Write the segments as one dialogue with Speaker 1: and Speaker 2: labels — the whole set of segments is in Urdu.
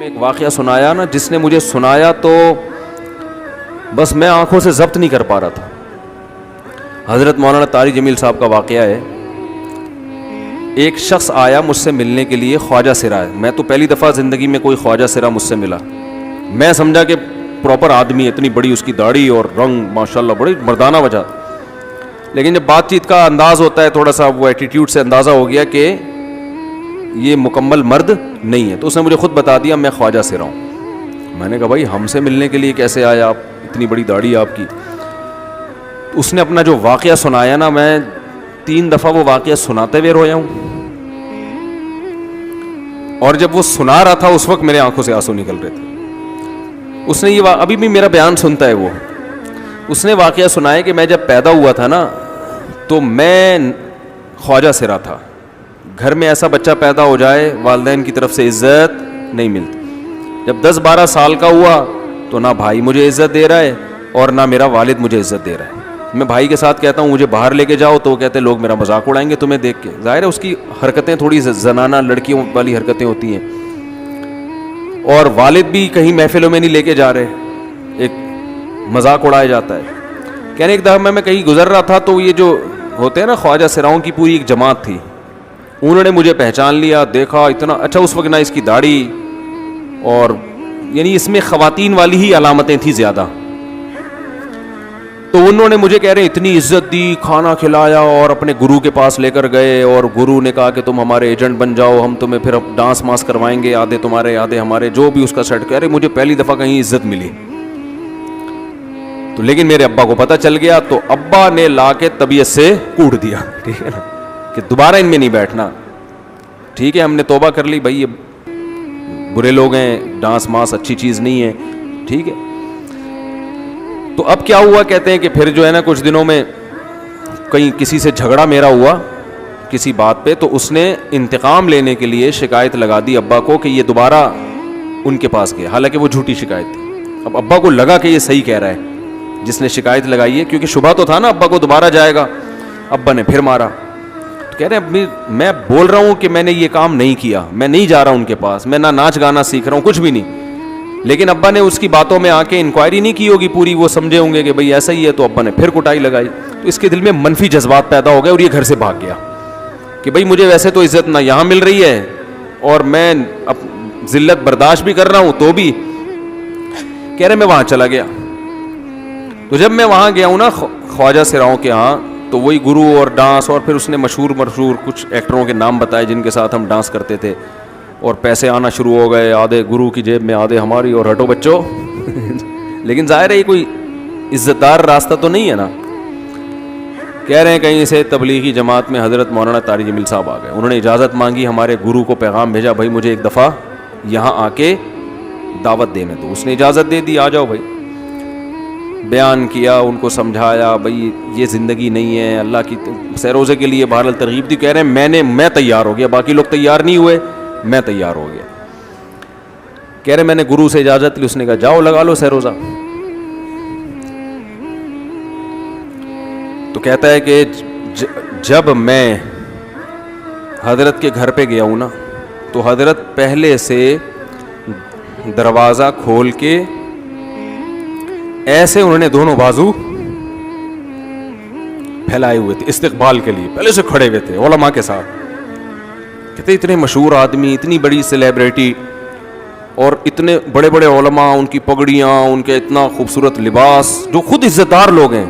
Speaker 1: میں ایک واقعہ سنایا نا, جس نے مجھے سنایا تو بس میں آنکھوں سے ضبط نہیں کر پا رہا تھا. حضرت مولانا طارق جمیل صاحب کا واقعہ ہے. ایک شخص آیا مجھ سے ملنے کے لیے, خواجہ سرا ہے. میں تو پہلی دفعہ زندگی میں کوئی خواجہ سرا مجھ سے ملا. میں سمجھا کہ پراپر آدمی, اتنی بڑی اس کی داڑھی اور رنگ ماشاءاللہ بڑی مردانہ وجہ. لیکن جب بات چیت کا انداز ہوتا ہے تھوڑا سا, وہ ایٹیٹیوڈ سے اندازہ ہو گیا کہ یہ مکمل مرد نہیں ہے. تو اس نے مجھے خود بتا دیا میں خواجہ سرا ہوں. میں نے کہا بھائی ہم سے ملنے کے لیے کیسے آیا آپ, اتنی بڑی داڑھی آپ کی. اس نے اپنا جو واقعہ سنایا نا, میں 3 دفعہ وہ واقعہ سناتے ہوئے رویا ہوں. اور جب وہ سنا رہا تھا اس وقت میرے آنکھوں سے آنسو نکل رہے تھے. اس نے یہ ابھی بھی میرا بیان سنتا ہے. وہ اس نے واقعہ سنایا کہ میں جب پیدا ہوا تھا نا تو میں خواجہ سرا تھا. گھر میں ایسا بچہ پیدا ہو جائے والدین کی طرف سے عزت نہیں ملتی. جب 10-12 سال کا ہوا تو نہ بھائی مجھے عزت دے رہا ہے اور نہ میرا والد مجھے عزت دے رہا ہے. میں بھائی کے ساتھ کہتا ہوں مجھے باہر لے کے جاؤ تو وہ کہتے ہیں لوگ میرا مذاق اڑائیں گے تمہیں دیکھ کے. ظاہر ہے اس کی حرکتیں تھوڑی زنانہ لڑکیوں والی حرکتیں ہوتی ہیں. اور والد بھی کہیں محفلوں میں نہیں لے کے جا رہے, ایک مذاق اڑایا جاتا ہے. کہنے ایک دفعہ میں کہیں گزر رہا تھا تو یہ جو ہوتے ہیں نا خواجہ سراؤں کی پوری ایک جماعت تھی, انہوں نے مجھے پہچان لیا, دیکھا اتنا اچھا. اس وقت نہ اس کی داڑھی اور یعنی اس میں خواتین والی ہی علامتیں تھیں زیادہ. تو انہوں نے مجھے کہہ رہے ہیں اتنی عزت دی, کھانا کھلایا اور اپنے گرو کے پاس لے کر گئے. اور گرو نے کہا کہ تم ہمارے ایجنٹ بن جاؤ, ہم تمہیں پھر ڈانس ماس کروائیں گے, آدھے تمہارے آدھے ہمارے, جو بھی اس کا سیٹ. کہہ رہے مجھے پہلی دفعہ کہیں عزت ملی. تو لیکن میرے ابا کو پتہ چل گیا تو ابا نے لا کے طبیعت سے کوٹ دیا, ٹھیک ہے نا, کہ دوبارہ ان میں نہیں بیٹھنا. ٹھیک ہے ہم نے توبہ کر لی, بھائی یہ برے لوگ ہیں, ڈانس ماس اچھی چیز نہیں ہے, ٹھیک ہے. تو اب کیا ہوا, کہتے ہیں کہ پھر جو ہے نا کچھ دنوں میں کہیں کسی سے جھگڑا میرا ہوا کسی بات پہ, تو اس نے انتقام لینے کے لیے شکایت لگا دی ابا کو کہ یہ دوبارہ ان کے پاس گیا. حالانکہ وہ جھوٹی شکایت تھی. اب ابا کو لگا کہ یہ صحیح کہہ رہا ہے جس نے شکایت لگائی ہے, کیونکہ شبہ تو تھا نا ابا کو دوبارہ جائے گا. ابا نے پھر مارا. کہہ رہے ہیں میں بول رہا ہوں کہ میں نے یہ کام نہیں کیا, میں نہیں جا رہا ان کے پاس, میں نہ ناچ گانا سیکھ رہا ہوں, کچھ بھی نہیں. لیکن ابا نے اس کی باتوں میں آ کے انکوائری نہیں کی ہوگی پوری, وہ سمجھے ہوں گے کہ بھئی ایسا ہی ہے, تو ابا نے پھر کٹائی لگائی. تو اس کے دل میں منفی جذبات پیدا ہو گئے اور یہ گھر سے بھاگ گیا کہ بھئی مجھے ویسے تو عزت نہ یہاں مل رہی ہے اور میں ذلت برداشت بھی کر رہا ہوں تو بھی. کہہ رہے میں وہاں چلا گیا. تو جب میں وہاں گیا ہوں نا خواجہ سراؤں کے ہاں, تو وہی گرو اور ڈانس, اور پھر اس نے مشہور کچھ ایکٹروں کے نام بتائے جن کے ساتھ ہم ڈانس کرتے تھے, اور پیسے آنا شروع ہو گئے, آدھے گرو کی جیب میں آدھے ہماری, اور ہٹو بچوں. لیکن ظاہر ہے یہ کوئی عزت دار راستہ تو نہیں ہے نا. کہہ رہے ہیں کہیں سے تبلیغی جماعت میں حضرت مولانا طارق جمیل صاحب آ گئے. انہوں نے اجازت مانگی, ہمارے گرو کو پیغام بھیجا بھائی مجھے ایک دفعہ یہاں آ کے دعوت دینے دو. اس نے اجازت دے دی, آ جاؤ بھائی. بیان کیا, ان کو سمجھایا بھائی یہ زندگی نہیں ہے, اللہ کی سیروزے کے لیے بہرحال ترغیب دی. کہہ رہے ہیں میں تیار ہو گیا, باقی لوگ تیار نہیں ہوئے, میں تیار ہو گیا. کہہ رہے میں نے گرو سے اجازت لی, اس نے کہا جاؤ لگا لو سیروزہ. تو کہتا ہے کہ جب میں حضرت کے گھر پہ گیا ہوں نا تو حضرت پہلے سے دروازہ کھول کے ایسے انہوں نے دونوں بازو پھیلائے ہوئے تھے استقبال کے لیے, پہلے سے کھڑے ہوئے تھے علماء کے ساتھ. کہتے اتنے مشہور آدمی, اتنی بڑی سیلیبریٹی, اور اتنے بڑے بڑے علماء, ان کی پگڑیاں, ان کے اتنا خوبصورت لباس, جو خود عزت دار لوگ ہیں.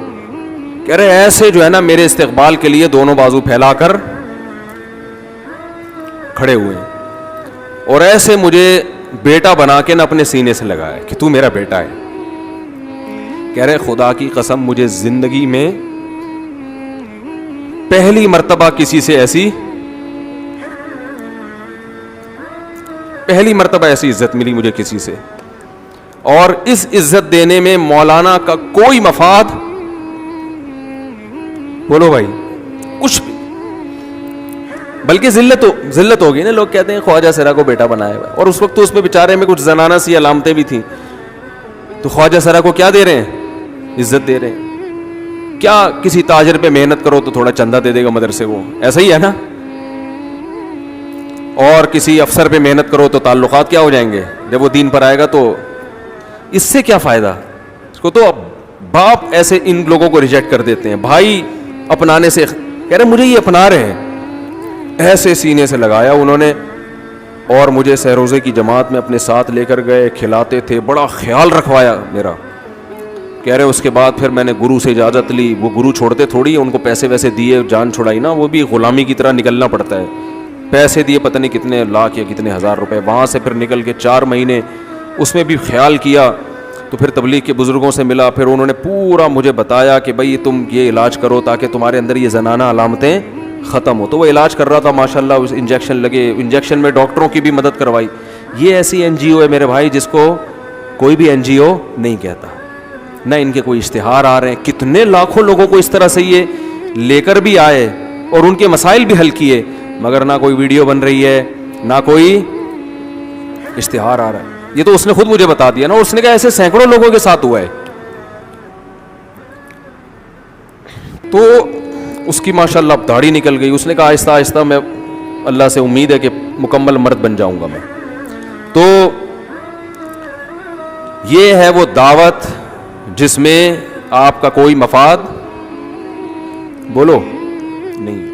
Speaker 1: کہہ رہے ایسے جو ہے نا میرے استقبال کے لیے دونوں بازو پھیلا کر کھڑے ہوئے ہیں, اور ایسے مجھے بیٹا بنا کے نا اپنے سینے سے لگایا کہ تو میرا بیٹا ہے. کہہ رہے خدا کی قسم مجھے زندگی میں پہلی مرتبہ ایسی عزت ملی مجھے کسی سے, اور اس عزت دینے میں مولانا کا کوئی مفاد, بولو بھائی, کچھ بھی, بلکہ ذلت ہوگی نا. لوگ کہتے ہیں خواجہ سرا کو بیٹا بنایا ہوا, اور اس وقت تو اس میں بیچارے میں کچھ زنانہ سی علامتیں بھی تھیں. تو خواجہ سرا کو کیا دے رہے ہیں, عزت دے رہے ہیں. کیا کسی تاجر پہ محنت کرو تو تھوڑا چندہ دے دے گا مدرسے کو, ایسا ہی ہے نا. اور کسی افسر پہ محنت کرو تو تعلقات کیا ہو جائیں گے, جب وہ دین پر آئے گا تو اس سے کیا فائدہ اس کو. تو اب باپ ایسے ان لوگوں کو ریجیکٹ کر دیتے ہیں, بھائی اپنانے سے کہہ رہے مجھے یہ اپنا رہے ہیں, ایسے سینے سے لگایا انہوں نے, اور مجھے سہروزے کی جماعت میں اپنے ساتھ لے کر گئے, کھلاتے تھے, بڑا خیال رکھوایا میرا. کہہ رہے اس کے بعد پھر میں نے گرو سے اجازت لی, وہ گرو چھوڑتے تھوڑی, ان کو پیسے ویسے دیے, جان چھڑائی نا, وہ بھی غلامی کی طرح نکلنا پڑتا ہے, پیسے دیے پتہ نہیں کتنے لاکھ یا کتنے ہزار روپے, وہاں سے پھر نکل کے 4 مہینے اس میں بھی خیال کیا. تو پھر تبلیغ کے بزرگوں سے ملا, پھر انہوں نے پورا مجھے بتایا کہ بھائی تم یہ علاج کرو تاکہ تمہارے اندر یہ زنانہ علامتیں ختم ہو. تو وہ علاج کر رہا تھا ماشاءاللہ, اس انجیکشن لگے, انجیکشن میں ڈاکٹروں کی بھی مدد کروائی. یہ ایسی این جی او ہے میرے بھائی جس کو کوئی بھی این جی او نہیں کہتا, نہ ان کے کوئی اشتہار آ رہے ہیں. کتنے لاکھوں لوگوں کو اس طرح سے یہ لے کر بھی آئے اور ان کے مسائل بھی حل کیے, مگر نہ کوئی ویڈیو بن رہی ہے, نہ کوئی اشتہار آ رہا ہے. یہ تو اس نے خود مجھے بتا دیا نا, اس نے کہا ایسے سینکڑوں لوگوں کے ساتھ ہوا ہے. تو اس کی ماشاءاللہ اب داڑھی نکل گئی. اس نے کہا آہستہ آہستہ میں اللہ سے امید ہے کہ مکمل مرد بن جاؤں گا میں. تو یہ ہے وہ دعوت جس میں آپ کا کوئی مفاد بولو نہیں.